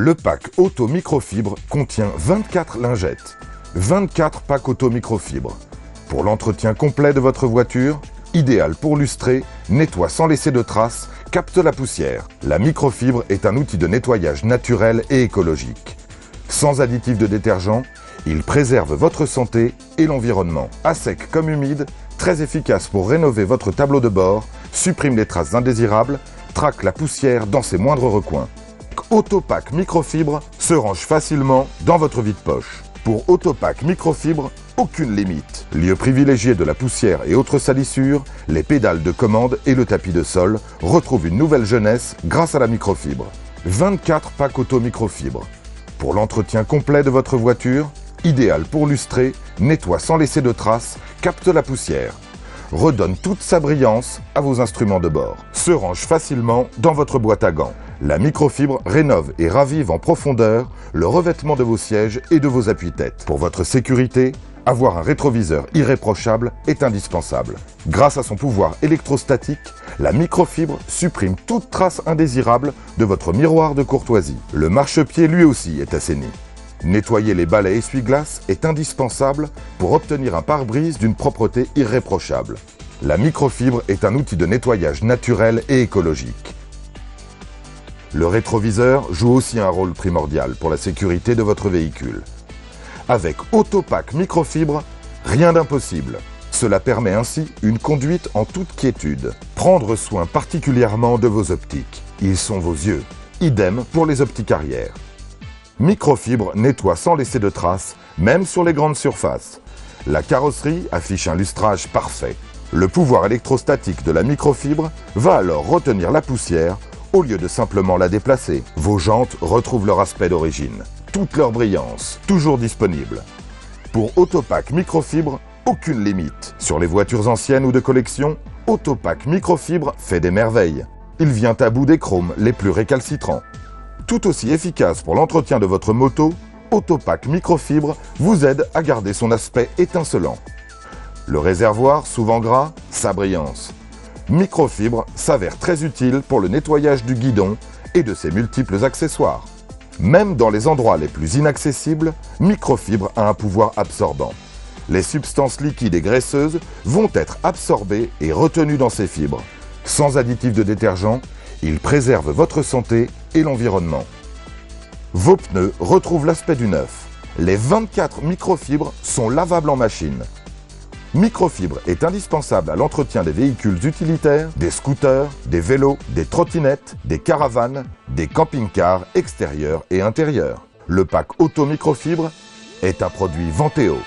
Le pack Auto Microfibre contient 24 lingettes, 24 packs Auto Microfibre. Pour l'entretien complet de votre voiture, idéal pour lustrer, nettoie sans laisser de traces, capte la poussière. La microfibre est un outil de nettoyage naturel et écologique. Sans additifs de détergent, il préserve votre santé et l'environnement. À sec comme humide, très efficace pour rénover votre tableau de bord, supprime les traces indésirables, traque la poussière dans ses moindres recoins. Autopack Microfibre se range facilement dans votre vide-poche. Pour Autopack Microfibre, aucune limite. Lieu privilégié de la poussière et autres salissures, les pédales de commande et le tapis de sol retrouvent une nouvelle jeunesse grâce à la microfibre. 24 packs Auto Microfibre. Pour l'entretien complet de votre voiture, idéal pour lustrer, nettoie sans laisser de traces, capte la poussière. Redonne toute sa brillance à vos instruments de bord. Se range facilement dans votre boîte à gants. La microfibre rénove et ravive en profondeur le revêtement de vos sièges et de vos appuis-têtes. Pour votre sécurité, avoir un rétroviseur irréprochable est indispensable. Grâce à son pouvoir électrostatique, la microfibre supprime toute trace indésirable de votre miroir de courtoisie. Le marchepied lui aussi est assaini. Nettoyer les balais essuie-glace est indispensable pour obtenir un pare-brise d'une propreté irréprochable. La microfibre est un outil de nettoyage naturel et écologique. Le rétroviseur joue aussi un rôle primordial pour la sécurité de votre véhicule. Avec Autopack Microfibre, rien d'impossible. Cela permet ainsi une conduite en toute quiétude. Prendre soin particulièrement de vos optiques. Ils sont vos yeux. Idem pour les optiques arrière. Microfibre nettoie sans laisser de traces, même sur les grandes surfaces. La carrosserie affiche un lustrage parfait. Le pouvoir électrostatique de la microfibre va alors retenir la poussière au lieu de simplement la déplacer. Vos jantes retrouvent leur aspect d'origine. Toute leur brillance, toujours disponible. Pour Autopack Microfibre, aucune limite. Sur les voitures anciennes ou de collection, Autopack Microfibre fait des merveilles. Il vient à bout des chromes les plus récalcitrants. Tout aussi efficace pour l'entretien de votre moto, Autopack Microfibre vous aide à garder son aspect étincelant. Le réservoir, souvent gras, sa brillance. Microfibre s'avère très utile pour le nettoyage du guidon et de ses multiples accessoires. Même dans les endroits les plus inaccessibles, Microfibre a un pouvoir absorbant. Les substances liquides et graisseuses vont être absorbées et retenues dans ces fibres. Sans additifs de détergent, il préserve votre santé et l'environnement. Vos pneus retrouvent l'aspect du neuf. Les 24 microfibres sont lavables en machine. Microfibre est indispensable à l'entretien des véhicules utilitaires, des scooters, des vélos, des trottinettes, des caravanes, des camping-cars extérieurs et intérieurs. Le pack Auto Microfibre est un produit Venteo.